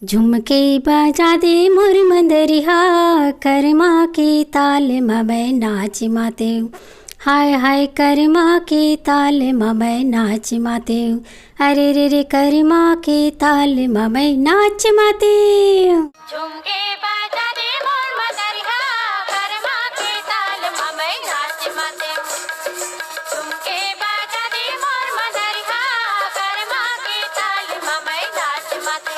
झुमके बजा दे मोर मंदरिहा, करमा के ताल मैं नाच माते। हाय हाय करमा के ताल मैं नाच माते। अरे रे रे करमा के ताल मैं नाच माते। झुमके बजा दे मोर मंदरिहा, करमा के ताल मैं नाच माते। झुमके बजा दे मोर मंदरिहा, करमा के ताल मैं नाच माते।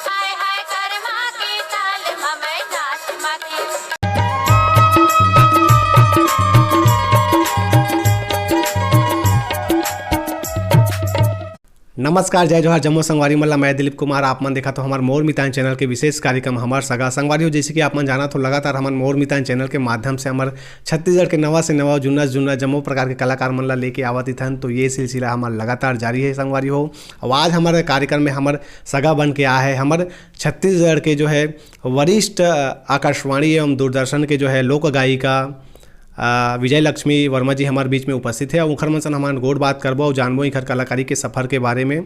हाय हाय करमा के ताल मैं नाच माते। नमस्कार, जय जोहार, जम्मू संगवारी मल्ला। मैं दिलीप कुमार। आप मन देखा तो हमारे मोर मितान चैनल के विशेष कार्यक्रम हमार सगा संगवारी हो। जैसे कि आप मन जाना तो लगातार हमारे मोर मितान चैनल के माध्यम से हमारे छत्तीसगढ़ के नवा से नवा जुन्ना जम्मू प्रकार के कलाकार मन ला लेके आवत थन। तो ये सिलसिला हमारा लगातार जारी है संगवारी हो। आज हमारे कार्यक्रम में हमारे सगा बन के आया है हमारे छत्तीसगढ़ के जो है वरिष्ठ आकाशवाणी एवं दूरदर्शन के जो है लोक गायिका विजय लक्ष्मी वर्मा जी हमारे बीच में उपस्थित है। और उखर मन सन हमारे गोड़ बात करबो और जानबो इखर कलाकारी के सफ़र के बारे में।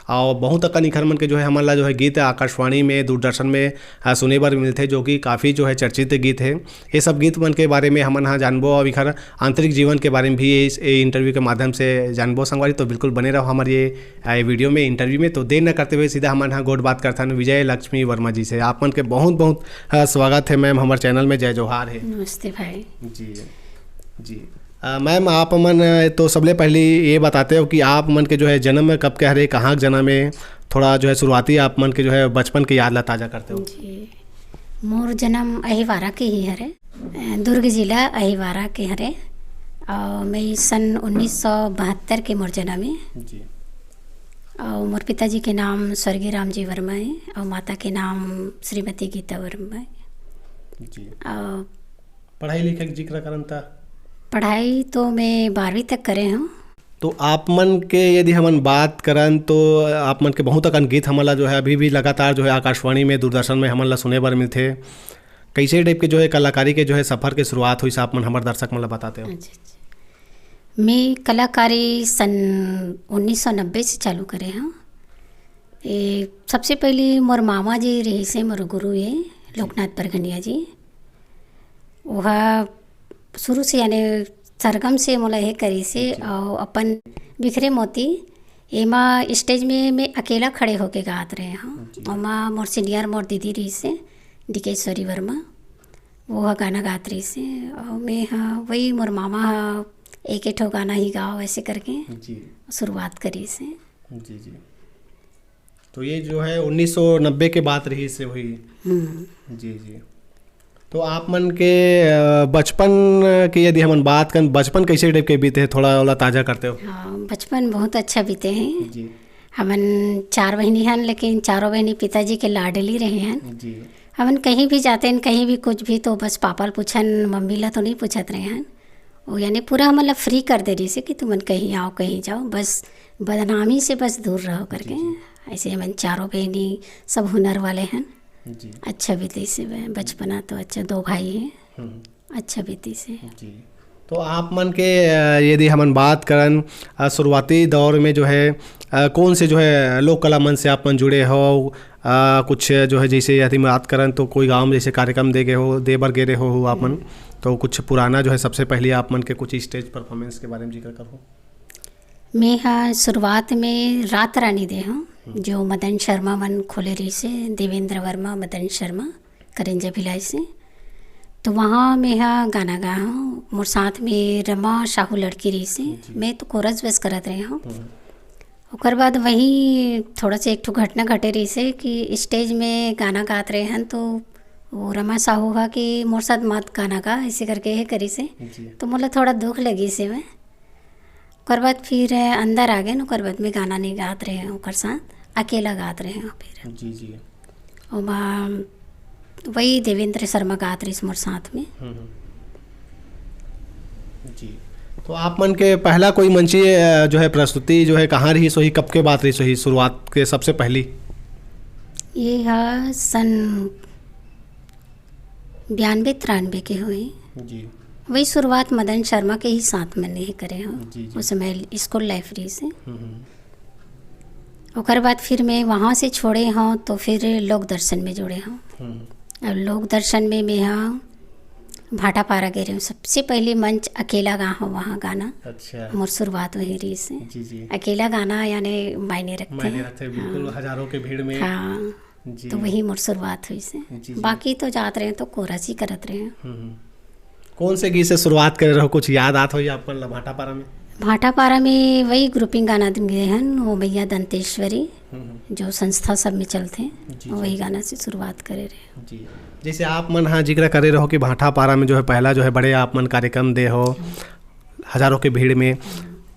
और बहुत अकन इखर मन के जो है हमारा जो है गीत आकाशवाणी में दूरदर्शन में सुने बर मिलते, जो कि काफ़ी जो है चर्चित गीत है। ये सब गीत मन के बारे में हमन यहाँ जानबो और इखर आंतरिक जीवन के बारे में भी इस इंटरव्यू के माध्यम से जानबो संगवारी। तो बिल्कुल बने रहो हमारे ये वीडियो में इंटरव्यू में। तो देर न करते हुए सीधा हमारे यहाँ गोड़ बात करता हूँ विजय लक्ष्मी वर्मा जी से। आप मन के बहुत बहुत स्वागत है मैम हमारे चैनल में। जय जोहार है। नमस्ते भाई जी मैम, आप मन तो सबले पहले ये बताते हो कि आप मन के जो है जन्म कब के हरे, कहाँ के जन्म में, थोड़ा जो है शुरुआती आप मन के जो है बचपन की याद ला ताज़ा करते हो। जी, मोर जन्म अहिवारा के ही हरे, दुर्ग जिला अहिवारा के हरे। और मैं सन 1972 के मोर जन्म है जी। और मोर पिताजी के नाम स्वर्गीय राम जी वर्मा है और माता के नाम श्रीमती गीता वर्मा है जी। और पढ़ाई लिखाई का जिक्र करन था। पढ़ाई तो मैं 12वीं तक करे हूँ। तो आप मन के यदि हमन बात करन तो आप मन के बहुत अकन गीत हमन ला जो है अभी भी लगातार जो है आकाशवाणी में दूरदर्शन में हमन ला सुने बर मिलते। कैसे टाइप के जो है कलाकारी के जो है सफ़र के शुरुआत हुई आप मन हमारे दर्शक मन ला बताते हो। अच्छा। मैं कलाकारी सन 1990 से चालू करे हूँ। सबसे पहले मोर मामा जी रही से मोर गुरु है लोकनाथ बरगनिया जी। वह शुरू से यानी सरगम से मोला हे करी से और अपन बिखरे मोती एमा स्टेज में मैं अकेला खड़े होके गात रहे हूँ। और माँ मोर सीनियर मोर दीदी रही से डिकेश्वरी वर्मा, वो गाना गात रही से। और मैं हाँ वही मोर मामा हाँ एक ठो गाना ही गाओ ऐसे करके शुरुआत करी से। जी जी। तो ये जो है 1990 के बात रही से हुई। जी जी। तो आप मन के बचपन की यदि हम बात करें, बचपन कैसे टाइप के बीते हैं, थोड़ा वाला ताज़ा करते हो। हाँ, बचपन बहुत अच्छा बीते हैं जी। हमन 4 बहनी हैं, लेकिन चारों बहनी पिताजी के लाडली रहे हैं जी। हमन कहीं भी जाते हैं कहीं भी कुछ भी तो बस पापा ला पूछन, मम्मी ला तो नहीं पूछत रहे हैं। वो यानी पूरा हमला फ्री कर दे रही से कि तुमन कहीं आओ कहीं जाओ, बस बदनामी से बस दूर रहो करके। ऐसे हमन चारों बहनी सब हुनर वाले हैं जी। अच्छा बीती से बचपना तो अच्छा, 2 भाई हैं अच्छा बीती से जी। तो आप मन के यदि हम बात करन शुरुआती दौर में जो है कौन से जो है लोक कला मन से आप मन जुड़े हो, कुछ जो है जैसे यदि बात करन तो कोई गांव में जैसे कार्यक्रम दे बर गे हो आप मन, तो कुछ पुराना जो है सबसे पहले आप मन के कुछ स्टेज परफॉर्मेंस के बारे में जिक्र करो। मैं हाँ शुरुआत में रात रानी दे हूँ जो मदन शर्मा मन खोले रही से, देवेंद्र वर्मा मदन शर्मा करेंजा भिलाई से। तो वहाँ मैं यहाँ गाना गा हूँ। मोर साथ में रमा शाहू लड़की रही से, मैं तो कोरस बस करत रही हूँ। उसके बाद वहीं थोड़ा सा एक ठो घटना घटे रही से कि स्टेज में गाना गात रहे हैं तो वो रमा साहू हा कि मोर साथ मत गाना गा ऐसे करके है करी से। तो मोला थोड़ा दुख लगी से मैं। उसके बाद फिर अंदर आ गए न, उसके बाद में गाना नहीं गात रहे हैं ओकर साथ, अकेला गात रहे हैं फिर। जी जी। और वही देवेंद्र शर्मा गात रही मोर साथ में। जी। तो आप मन के पहला कोई मंची जो है प्रस्तुति जो है कहाँ रही सोही, कब के बात रही सोही शुरुआत के सबसे पहली? ये है सन 92-93 के हुई जी। वही शुरुआत मदन शर्मा के ही साथ मैंने ही करे हूँ उस समय स्कूल लाइब्रेरी से। ओकर बाद फिर मैं वहाँ से छोड़े हूँ तो फिर लोक दर्शन में जुड़े हूँ। अब लोक दर्शन में मैं यहाँ भाटा पारा गे रही हूँ। सबसे पहले मंच अकेला गा हूँ वहाँ गाना। अच्छा। मोर शुरुआत वही रही से। जी जी। अकेला गाना यानी मायने रखते हैं। बिल्कुल हजारों के भीड़ में। हाँ जी। तो वही मोर शुरुआत हुई से। जी, जी। बाकी तो जात रहे तो कोरस ही करत रहे। कौन से गीत से शुरुआत कर रहे हो, कुछ याद आत हो या अपन ला भाटा पारा में? भाटा पारा में वही ग्रुपिंग गाना दिन गए हैं, वो भैया दंतेश्वरी जो संस्था सब में चलते हैं, वही गाना से शुरुआत करे रहे। जी। जैसे आप मन हाँ जिक्र करे रहो कि भाटा पारा में जो है पहला जो है बड़े आप मन कार्यक्रम दे हो हजारों के भीड़ में,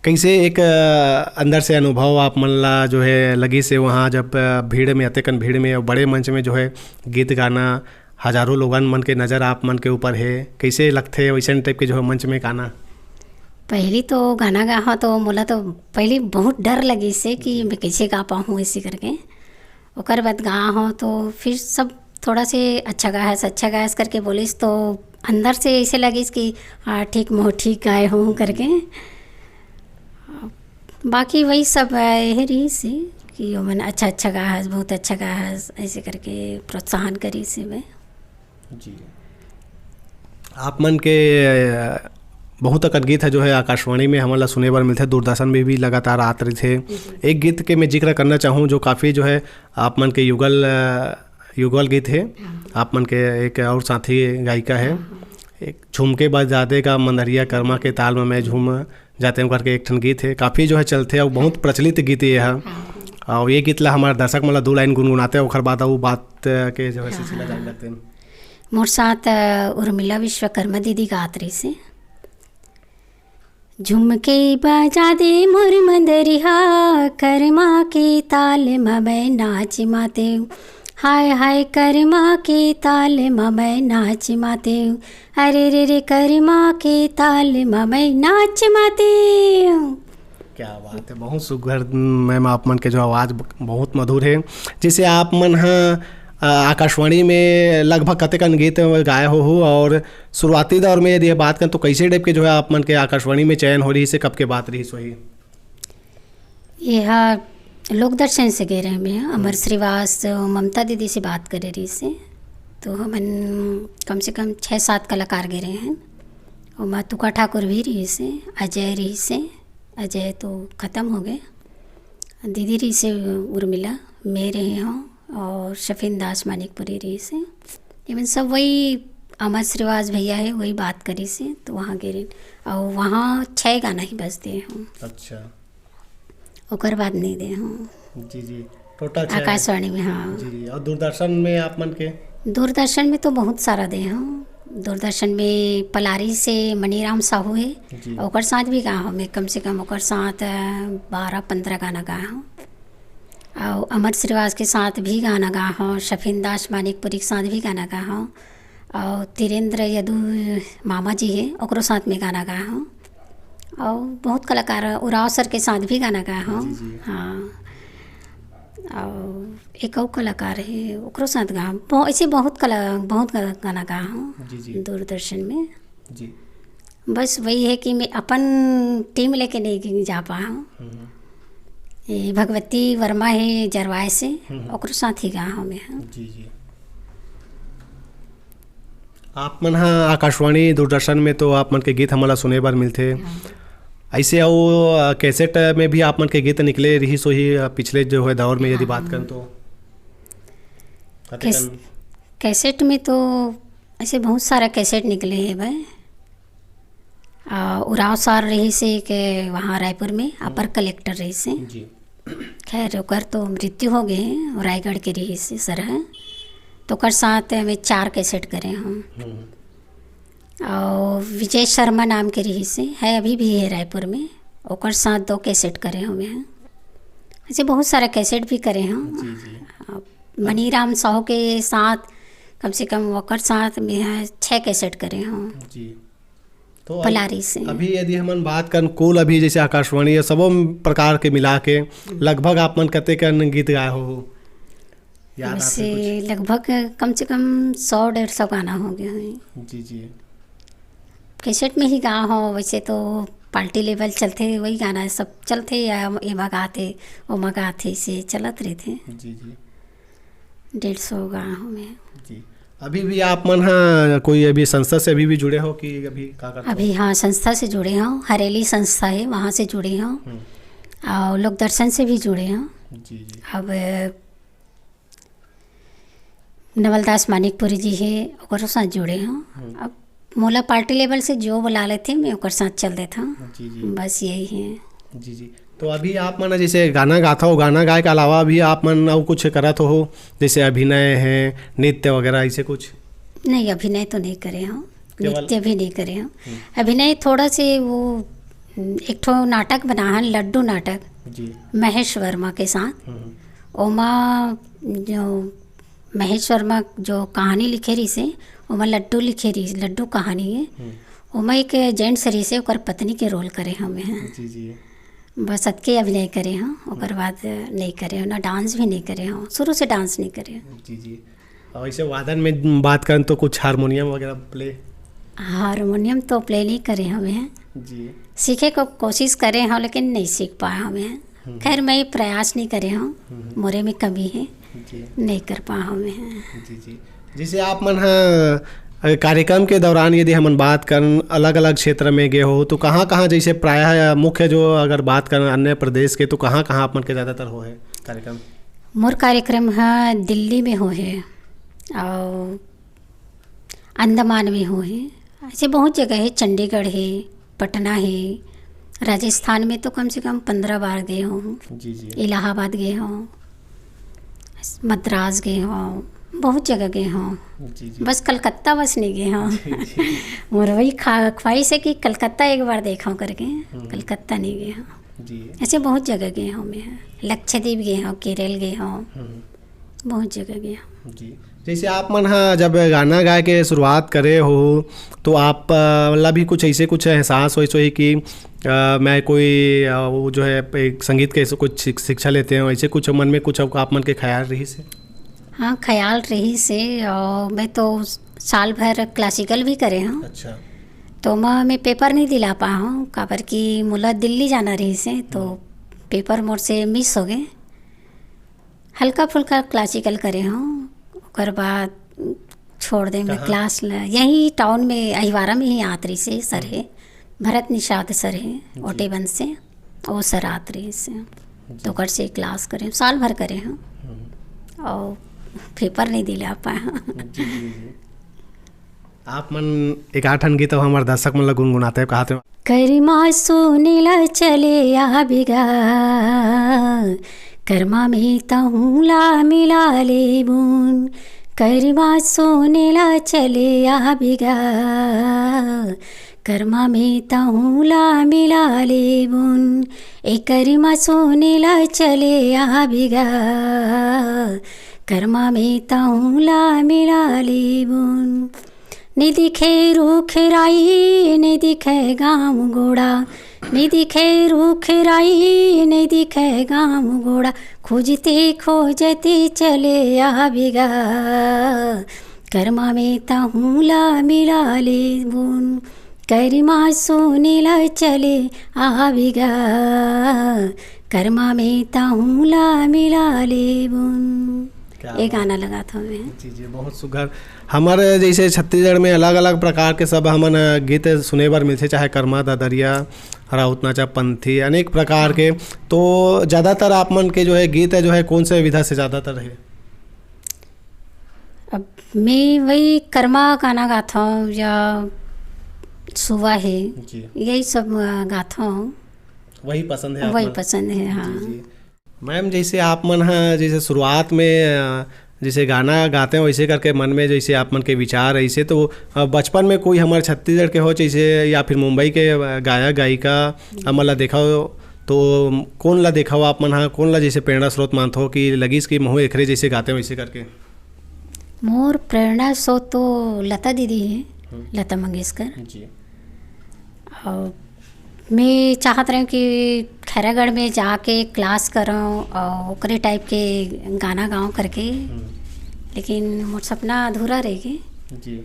कैसे एक अंदर से अनुभव आप मन ला जो है लगी से वहाँ जब भीड़ में अतेकन भीड़ में और बड़े मंच में जो है गीत गाना, हजारों लोगन मन के नज़र आप मन के ऊपर है, कैसे लगते वैसे टाइप के जो है मंच में गाना? पहली तो गाना गा हाँ तो मोला तो पहले बहुत डर लगी से कि मैं कैसे गा पाऊँ ऐसे करके। ओकर बाद गा हूँ तो फिर सब थोड़ा से अच्छा गायस करके बोलिस तो अंदर से ऐसे लगिस कि हाँ ठीक मोह ठीक गाए हूँ करके। बाकी वही सब यही रही से कि वो मन अच्छा गाहस, बहुत अच्छा गाहस ऐसे करके प्रोत्साहन करी से मैं। जी। आप मन के बहुत अकन गीत है जो है आकाशवाणी में हमारा सुने बर मिलते, दूरदर्शन में भी लगातार आते रहे थे। एक गीत के मैं जिक्र करना चाहूँ जो काफ़ी जो है आप मन के युगल गीत है। आप मन के एक और साथी गायिका है, एक झूमके बजाते का मंदरिया कर्मा के ताल में मैं झूम जाते हैं करके एक ठन गीत है, काफ़ी जो है चलते और बहुत प्रचलित गीत ये है। और ये गीत ला हमारे दर्शक मतलब 2 लाइन गुनगुनाते हैं, ओखर बाद वो बात के जो है सिलसिला जारी लगते हैं। मोर साथ उर्मिला विश्वकर्मा दीदी गात रही से। झुमके बजा दे मोर मंदरिया कर्मा के ताल मैं नाच माते, हाय हाय कर्मा के ताल मैं नाच माते, अरे रे रे कर्मा के ताल मैं नाच माते। क्या बात है, बहुत सुघर मैम आप मन के जो आवाज़ बहुत मधुर है। जैसे आप मन हाँ आकाशवाणी में लगभग कतेकन गीत गाए हो और शुरुआती दौर में यदि बात करें तो कैसे टाइप के जो है आप मन के आकाशवाणी में चयन हो रही से कब के बात रही सोही? यह लोक दर्शन से गए रहे मैं, अमर श्रीवास ममता दीदी से बात करे रही से। तो हमन कम से कम 6-7 कलाकार गए रहे हैं और मातुका ठाकुर भी रही से, अजय रही से, अजय तो ख़त्म हो गए, दीदी रही से उर्मिला, मैं रही हूँ और शफीन दास मानिकपुरी रही से। इवन सब वही अमर श्रीवास भैया है वही बात करी से, तो वहाँ गए और वहाँ 6 गाना ही बजते हूँ। अच्छा। ओकर बाद नहीं दे हूँ। जी जी। टोटल आकाशवाणी में हाँ। जी जी। और दूरदर्शन में आप मन के? दूरदर्शन में तो बहुत सारा दे हूँ। दूरदर्शन में पलारी से मनीराम साहू है, ओकर साथ भी गा हूँ मैं, कम से कम ओकर साथ 12-15 गाना गा हूँ। और अमर श्रीवास के साथ भी गाना गा हूँ, शफीन दास मानिकपुरी के साथ भी गाना गा हूँ और तिरेंद्र यदु मामा जी है ओकरो साथ में गाना गा हूँ और बहुत कलाकार उराव सर के साथ भी गाना गा हूँ। हाँ और एक और कलाकार है ओकरो साथ गा हूँ, ऐसे बहुत गाना गा हूँ दूरदर्शन में। जी। बस वही है कि मैं अपन टीम लेके नहीं जा पा हूँ। ये भगवती वर्मा है जरवाए से, ओकरो साथ ही गा हूँ मैं। जी जी। आप मन हाँ आकाशवाणी दूरदर्शन में तो आप मन के गीत हमारा सुने बार मिलते। ऐसे और कैसेट में भी आप मन के गीत निकले रही सो ही पिछले जो है दौर में यदि बात करें तो? कैसेट में तो ऐसे बहुत सारा कैसेट निकले हैं भाई। उराव सार रही से के वहाँ रायपुर में अपर कलेक्टर रही से, खैर ओकर तो मृत्यु हो गए हैं, रायगढ़ के रही से सर है, तो ओकर साथ में 4 कैसेट करे हम। और विजय शर्मा नाम के रही से है, अभी भी है रायपुर में, ओकर साथ 2 कैसेट करे हुए हैं। ऐसे बहुत सारा कैसेट भी करे हैं। मनीराम साहू के साथ कम से कम ओकर साथ में 6 कैसेट करे हैं तो पलारी से। अभी यदि हम बात करें कुल अभी जैसे आकाशवाणी है सबों प्रकार के मिला के लगभग आप मन कते गीत गाए हो? वैसे लगभग कम से कम 100-150 गाना हो गया है। जी जी। कैसेट में ही गा हो, वैसे तो पार्टी लेवल चलते वही गाना सब चलते या एमा गाते ओमा गाते से चलत रहे थे। जी जी 150 गाँव में। जी। अभी भी आप मन हाँ कोई अभी संस्था से अभी भी जुड़े हो कि अभी क्या करते हो? अभी हाँ संस्था से जुड़े हूँ, हरेली संस्था है वहाँ से जुड़े हूँ और लोक दर्शन से भी जुड़े हूँ। जी जी अब नवलदास मानिकपुरी जी है ओकर साथ जुड़े हूँ। अब मोला पार्टी लेवल से जो बुला लेते मैं ओकर साथ चल देता हूँ। जी जी बस यही है। जी जी। तो अभी आप मन जैसे गाना गाता हो, गाना गाए के अलावा भी आप मन और कुछ करत हो जैसे अभिनय है, नृत्य वगैरह ऐसे कुछ? नहीं अभिनय तो नहीं करे हूँ, केवल- नृत्य भी नहीं करे हूँ। अभिनय थोड़ा से वो एक ठो नाटक बना है लड्डू नाटक जी महेश वर्मा के साथ। ओमा जो महेश वर्मा जो कहानी लिखे रही से ओमा लड्डू लिखे रही, लड्डू कहानी है। ओमा एक जेंट्स रही से ओकर पत्नी के रोल करे हमें हैं। जी जी बस अतके अभिनय करे हूँ, ओकर बाद नहीं करे हूँ, ना डांस भी नहीं करे हूँ, शुरू से डांस नहीं करे हूँ। जी जी। और ऐसे वादन में बात करें तो कुछ हारमोनियम वगैरह प्ले? हारमोनियम तो प्ले नहीं करे हमें हैं, जी सीखे को कोशिश करे हूँ लेकिन नहीं सीख पाए हमें हैं। खैर मैं प्रयास नहीं करे हूँ, मोरे में कमी है, जी नहीं कर पा हमें हैं। जी जी। जैसे आप मन हाँ कार्यक्रम के दौरान यदि हम बात करें अलग अलग क्षेत्र में गए हो तो कहाँ कहाँ जैसे प्रायः मुख्य जो अगर बात करें अन्य प्रदेश के तो कहाँ कहाँ आप मन के ज़्यादातर हो है कार्यक्रम? मोर कार्यक्रम है दिल्ली में हो है और अंडमान में हो है, ऐसे बहुत जगह है, चंडीगढ़ है, पटना है, राजस्थान में तो कम से कम 15 बार गए हूँ। जी जी इलाहाबाद गए हूँ, मद्रास गए हूँ, बहुत जगह गए हूँ। जी जी बस कलकत्ता बस नहीं गए हूँ। मोर वही ख्वाहिश है कि कलकत्ता एक बार देखा करके, कलकत्ता नहीं गए हूँ। जी ऐसे बहुत जगह गए हूँ मैं, लक्षद्वीप गए हूँ, केरल गए हूँ, बहुत जगह गए हूँ। जी। जैसे आप मन हाँ जब गाना गाए के शुरुआत करे हो तो आप मतलब भी कुछ ऐसे कुछ एहसास हो कि मैं कोई वो जो है एक संगीत के कुछ शिक्षा लेते हैं ऐसे कुछ मन में कुछ आप मन के ख्याल रही से? हाँ ख्याल रही से, और मैं तो साल भर क्लासिकल भी करे हूँ। अच्छा। तो मैं पेपर नहीं दिला पा हूँ काबर कि मुला दिल्ली जाना रही से तो पेपर मोर से मिस हो गए। हल्का फुल्का क्लासिकल करे हूँ, ओकर बाद छोड़ दे मैं क्लास यही टाउन में अहिवारा में ही आत रही से सर है, भरत निषाद सर है ओटेबंद से, वो सर आत रही से तो ओकर से क्लास करे साल भर करे हूँ और पेपर नहीं दिला पाए। आप मन एक आठन गीत हमारे दर्शक मन गुनगुनाते कहते हो? करमा सुनीला चले आ बिगा, कर्मा में तहुला मिला ले बुन, करमा सुनीला चले आ बिगा, कर्मा में तहुला मिला ले बुन, ए करमा सुनीला चले आ बिगा, कर्मा में तहुला मिला ले बुन, नहीं दिखे रूख राई नहीं दिखे गाँव घोड़ा, नहीं दिखे रूख राई नहीं दिखे गाँव घोड़ा, खोजते खोजते चले आ बिगा, कर्मा में तहुला मिला ले बुन, करमा सुनीला चले आ बिगा, कर्मा में तहुला मिला ले बुन। ये गाना लगा था मैं। जी जी बहुत सुघर। हमारे जैसे छत्तीसगढ़ में अलग अलग प्रकार के सब हमन गीत सुने बर मिलते, चाहे कर्मा ददरिया राउत नाचा पंथी अनेक प्रकार के। तो ज़्यादातर आप मन के जो है गीत है जो है कौन से विधा से ज़्यादातर है? अब मैं वही कर्मा गाना गाता हूँ या सुबह है जी यही सब गाता हूँ, वही पसंद है? वही पसंद है। हाँ जी जी। मैम जैसे आप मन हाँ जैसे शुरुआत में जैसे गाना गाते हैं वैसे करके मन में जैसे आप मन के विचार ऐसे तो बचपन में कोई हमारे छत्तीसगढ़ के हो जैसे या फिर मुंबई के गायक गायिका हमन ला देखा हो तो कौन ला देखा हो आप मन हाँ कौन ला जैसे प्रेरणा स्रोत मानते हो कि लगिस कि महू एकरे जैसे गाते हैं वैसे करके? मोर प्रेरणा स्रोत तो लता दीदी है, लता मंगेशकर। जी। और मैं चाहत रही कि खैरागढ़ में जाके क्लास करूँ और ओकरे टाइप के गाना गाऊँ करके, लेकिन मोर सपना अधूरा रह गए। जी।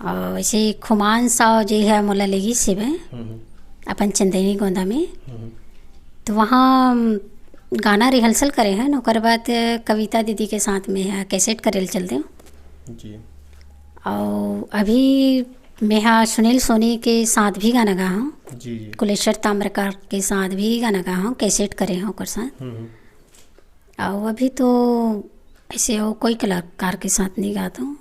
और वैसे खुमान साव जी है मोला लगी से अपन चंदेनी गोंदा में। तो वहाँ गाना रिहर्सल करे हैं, ओकर बाद कविता दीदी के साथ में यहाँ कैसेट करेल चलते हैं जी। और अभी मैं यहाँ सुनील सोनी के साथ भी गाना गा हूँ, जी जी। कुलेश्वर ताम्रकार के साथ भी गाना गा हूँ, कैसेट करे हैं ओकर साथ। और अभी तो ऐसे और कोई कलाकार के साथ नहीं गाता हूँ,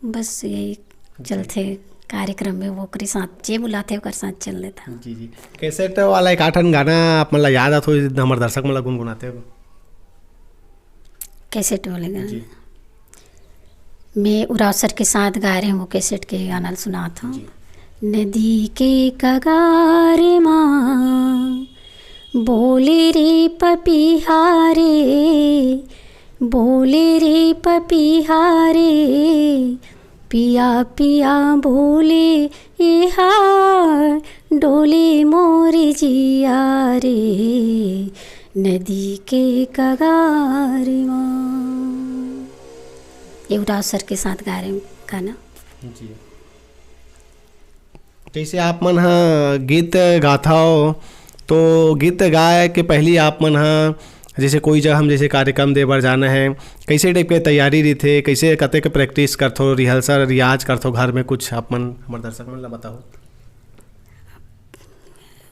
बस यही चलते कार्यक्रम में वो के साथ जे बुलाते ओकर साथ चल देता। जी जी। कैसेट वाला एक आठन गाना आप मतलब याद आत हो हमारे दर्शक मतलब गुनगुनाते हो? कैसेट वाले गाने मैं उराव सर के साथ गा रहे हैं, वो कैसेट के गाना सुना था। नदी के कगारे माँ बोले रे पपीहारे, बोले रे पपीहारे, पिया पिया बोले ये हार, डोले मोरे जिया रे, नदी के कगारे माँ। ये उराव सर के साथ गा रहे हैं गाना। जी। जैसे आप मन हा गीत गाथा हो तो गीत गाए के पहली आप मन हा जैसे कोई जगह हम जैसे कार्यक्रम दे बर जाना है, कैसे टाइप के तैयारी रही थे, कैसे कते के प्रैक्टिस करथो, रिहर्सल रियाज करथो घर में, कुछ आप मन हमारे दर्शक मन ला बताओ।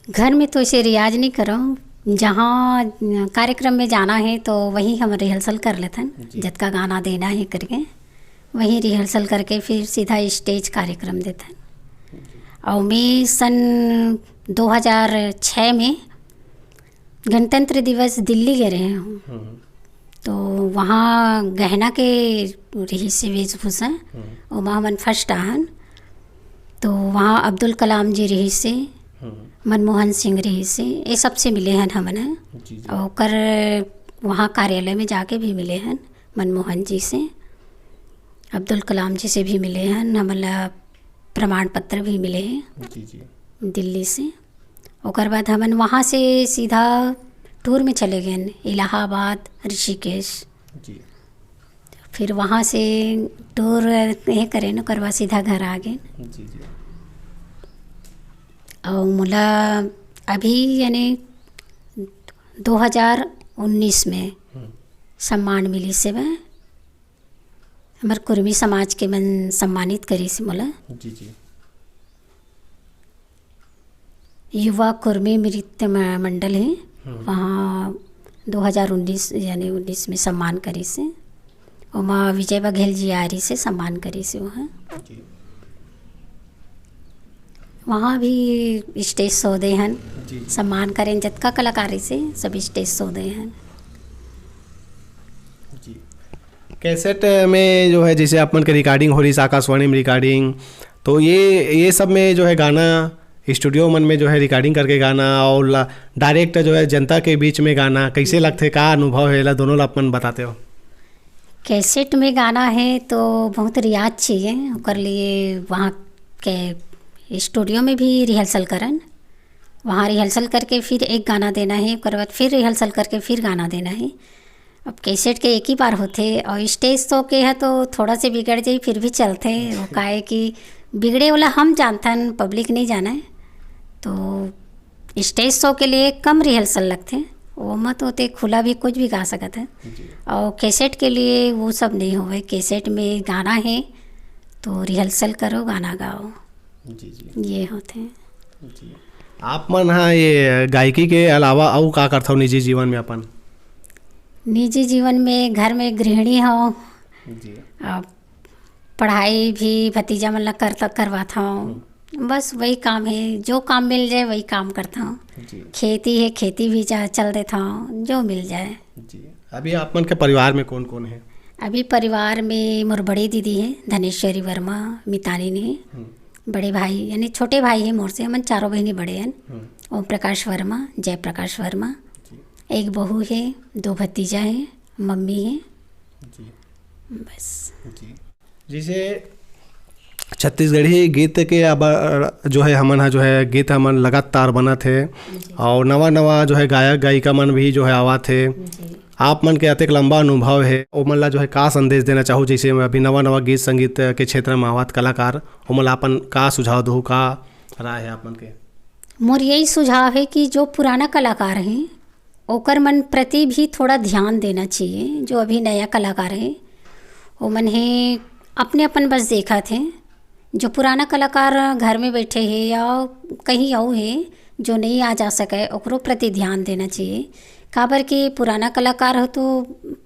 घर में तो ऐसे रियाज नहीं करो, जहाँ कार्यक्रम में जाना है तो वहीं हम रिहर्सल कर लेते हैं, जितना गाना देना है करके वहीं रिहर्सल करके फिर सीधा स्टेज कार्यक्रम देते हैं। और मैं सन 2006 में गणतंत्र दिवस दिल्ली गए रहे हूँ, तो वहाँ गहना के रही से वेशभूषा और वहाँ मन फर्स्ट आहन। तो वहाँ अब्दुल कलाम जी रही से, मनमोहन सिंह रही से, ये सबसे मिले हैं हमन। और कर वहाँ कार्यालय में जाके भी मिले हैं मनमोहन जी से, अब्दुल कलाम जी से भी मिले हैं, हमला प्रमाण पत्र भी मिले हैं दिल्ली से। ओकर बाद हमन वहाँ से सीधा टूर में चले गए इलाहाबाद, ऋषिकेश। फिर वहाँ से टूर ये करें न करवा सीधा घर आ गए। और मुला अभी यानी 2019 में सम्मान मिली से वह हमारे कुर्मी समाज के मन सम्मानित करी से मोला। युवा कुर्मी नृत्य मंडल है, वहाँ 2019 यानी 19 में सम्मान करी से, और माँ विजय बघेल जी आरी से सम्मान करी से वहाँ। वहाँ भी स्टेज सौदे हैं, सम्मान करें जतका कलाकारी से सब स्टेज सौदे हैं। कैसेट में जो है जैसे अपन के रिकॉर्डिंग हो रही है आकाशवाणी में रिकॉर्डिंग, तो ये सब में जो है गाना स्टूडियो मन में जो है रिकॉर्डिंग करके गाना और डायरेक्ट जो है जनता के बीच में गाना कैसे लगते, का अनुभव है ला दोनों ला अपन बताते हो? कैसेट में गाना है तो बहुत रियाज चाहिए, कर लिए वहाँ के स्टूडियो में भी रिहर्सल करन, वहाँ रिहर्सल करके फिर एक गाना देना है, उसके बाद फिर रिहर्सल करके फिर गाना देना है। अब कैसेट के एक ही बार होते और स्टेज शो के है तो थोड़ा से बिगड़ जाए फिर भी चलते, वो काहे कि बिगड़े वाला हम जानते हैं, पब्लिक नहीं जाना है। तो स्टेज शो के लिए कम रिहर्सल लगते, वो मत होते खुला भी कुछ भी गा सकते हैं। और कैसेट के लिए वो सब नहीं होवे, कैसेट में गाना है तो रिहर्सल करो, गाना गाओ, ये होते हैं। आप मन हाँ ये गायकी के अलावा और का करते हो निजी जीवन में अपन? निजी जीवन में घर में गृहिणी हो, पढ़ाई भी भतीजा मन ला करवाता हूँ, बस वही काम है, जो काम मिल जाए वही काम करता हूँ। खेती है, खेती भी चल देता हूँ, जो मिल जाए। अभी आप मन के परिवार में कौन कौन है? अभी परिवार में मोर बड़ी दीदी है धनेश्वरी वर्मा, मितानी ने, बड़े भाई यानी छोटे भाई है मोर से, हम चारों बहनी बड़े हैं, ओम प्रकाश वर्मा, जय प्रकाश वर्मा, एक बहू है, 2 भतीजा है, मम्मी है, बस। जैसे छत्तीसगढ़ी गीत के अब जो है हमन जो है गीत हमन लगातार बना थे और नवा नवा जो है गायक गायिका मन भी जो है आवा थे। आप मन के अतेक लंबा अनुभव है, ओमन ला जो है का संदेश देना चाहूँ, जैसे अभी नवा नवा गीत संगीत के क्षेत्र में आवत कलाकार, ओमन ला अपन का सुझाव दो, का राय है आप मन के? मोर यही सुझाव है कि जो पुराना कलाकार हैं ओकर मन प्रति भी थोड़ा ध्यान देना चाहिए। जो अभी नया कलाकार है वो मन है अपने अपन बस देखा थे। जो पुराना कलाकार घर में बैठे हैं या कहीं और है जो नहीं आ जा सके ओकरो प्रति ध्यान देना चाहिए। काबर कि पुराना कलाकार हो तो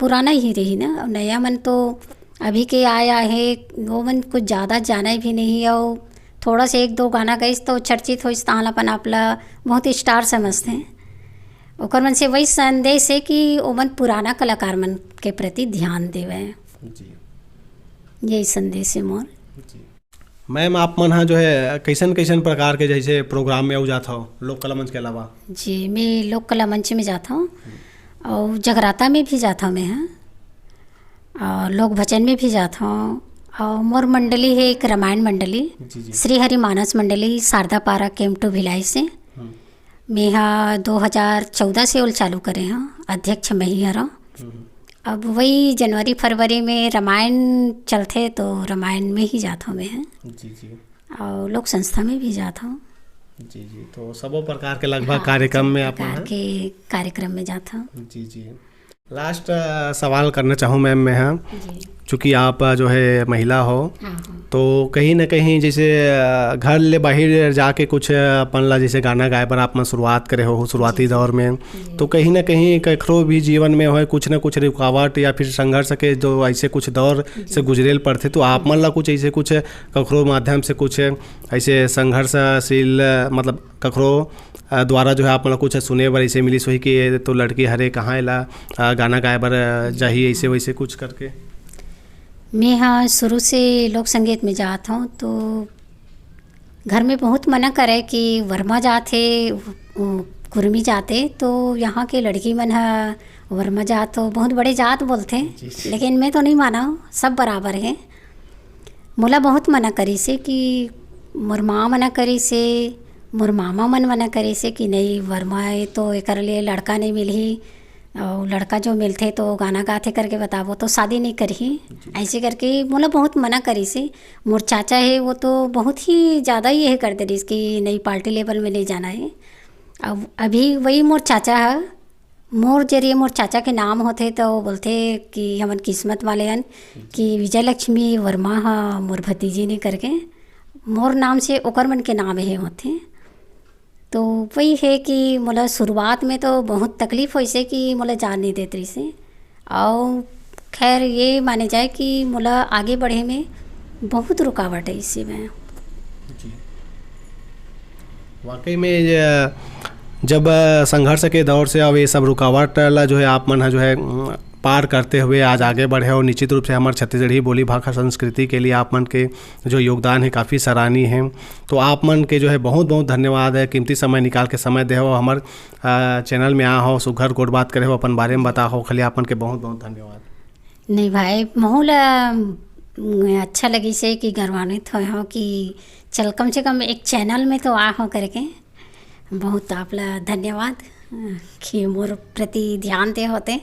पुराना ही रही ना, और नया मन तो अभी के आया है वो मन कुछ ज़्यादा जाना भी नहीं, और थोड़ा से एक दो गाना गई तो चर्चित हो ताल अपन आपला बहुत स्टार समझते हैं। ओकर मन से वही संदेश है कि वो मन पुराना कलाकार मन के प्रति ध्यान देवे, यही संदेश है मोर। मैम आप मन हाँ जो है कैसन कैसन प्रकार के जैसे प्रोग्राम में हो जाता हो लोक कला मंच के अलावा? जी मैं लोक कला मंच में जाता हूँ और जगराता में भी जाता हूँ मैं, हाँ, और लोक भजन में भी जाता हूँ। और मोर मंडली है एक रामायण मंडली, श्री हरि मानस मंडली शारदा पारा कैंप टू भिलाई से। मैं यहाँ 2014 से उल चालू करे हैं, अध्यक्ष मैं ही हरा। अब वही जनवरी फरवरी में रामायण चलते तो रामायण में ही जाता हूँ मैं, और लोक संस्था में भी जाता हूँ। जी जी, तो सबों प्रकार के लगभग कार्यक्रम में आप के कार्यक्रम में जाता हूँ। जी। लास्ट सवाल करना चाहूँ मैम मैं, हाँ, चूँकि आप जो है महिला हो तो कहीं ना कहीं जैसे घर ले बाहर जाके कुछ अपन ला जैसे गाना गाए पर आप मन शुरुआत करे हो शुरुआती दौर में, तो कहीं ना कहीं कखरो भी जीवन में हो कुछ ना कुछ रुकावट या फिर संघर्ष के जो ऐसे कुछ दौर से गुजरेल पड़ते, तो आप मन ला कुछ ऐसे कुछ कखरो माध्यम से कुछ ऐसे संघर्षशील मतलब कखरो द्वारा जो है आप मतलब कुछ सुने बर ऐसे मिली सोई कि तो लड़की हरे कहाँ ला गाना गाए बर जाही ऐसे वैसे कुछ करके? मैं हाँ शुरू से लोक संगीत में जाता हूँ तो घर में बहुत मना करे कि वर्मा जाते कुर्मी जाते, तो यहाँ के लड़की मन है वर्मा जात तो बहुत बड़े जात बोलते, लेकिन मैं तो नहीं माना, सब बराबर है। मोला बहुत मना करी से कि मोर माँ मना करी से, मोर मामा मन मना करे से कि नहीं वर्मा है तो एक लिए लड़का नहीं मिली, और लड़का जो मिलते तो गाना गाते करके बताबो तो शादी नहीं करी, ऐसे करके मोला बहुत मना करी से। मोर चाचा है वो तो बहुत ही ज़्यादा ये कर दे रही कि नहीं पार्टी लेवल में नहीं जाना है। अब अभी वही मोर चाचा है, मोर जरिए मोर चाचा के नाम होते तो वो बोलते कि हमन किस्मत वाले हन कि विजय लक्ष्मी वर्मा हा मोर भतीजी ने करके मोर नाम से ओकर मन के नाम है होते। तो वही है कि मोला शुरुआत में तो बहुत तकलीफ़ हुई से कि मोला जान नहीं देते से, और खैर ये माने जाए कि मोला आगे बढ़े में बहुत रुकावट है इससे में। वाकई में जब संघर्ष के दौर से अब ये सब रुकावट ला जो है आप मन जो है पार करते हुए आज आगे बढ़े, और निश्चित रूप से हमारे छत्तीसगढ़ी बोली भाषा संस्कृति के लिए आप मन के जो योगदान है काफ़ी सराहनीय है। तो आप मन के जो है बहुत बहुत धन्यवाद है, कीमती समय निकाल के समय दे हो हमारे चैनल में आ हो सुघर गोट बात करे हो अपन बारे में बता हो, खाली आप मन के बहुत बहुत धन्यवाद। नहीं भाई माहौल अच्छा लगी से कि गौरवान्वित हो कि चल कम से कम एक चैनल में तो आ हो करके, बहुत आपला धन्यवाद कि मोर प्रति ध्यान दे होते।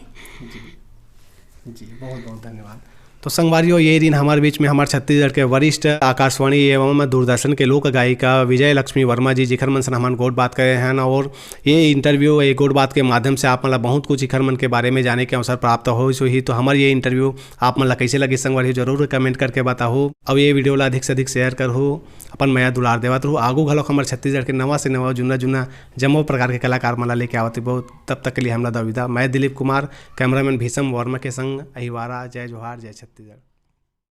जी बहुत बहुत धन्यवाद। तो संगवारियों ये दिन हमारे बीच में हमारे छत्तीसगढ़ के वरिष्ठ आकाशवाणी एवं दूरदर्शन के लोक गायिका विजय लक्ष्मी वर्मा जी जिखर मन से हम गोट बात करे हैं, और ये इंटरव्यू ये गोट बात के माध्यम से आप मतलब बहुत कुछ इखर मन के बारे में जाने के अवसर प्राप्त हो ही। तो हमारे ये इंटरव्यू आप मतलब कैसे लगी संगवारियों जरूर कमेंट करके बताओ, अब ये वीडियो ला अधिक से अधिक शेयर करो, अपन मया दुलार देवत रहूँ। आगू घलोक हमारे छत्तीसगढ़ के नवा से नवा जुना जम्मो प्रकार के कलाकार मला लेके आवत बहुत, तब तक के लिए हमला दविदा। मैं दिलीप कुमार कैमरामैन भीषम वर्मा के संग अहिवारा। जय जोहार, जय छत्तीसगढ़।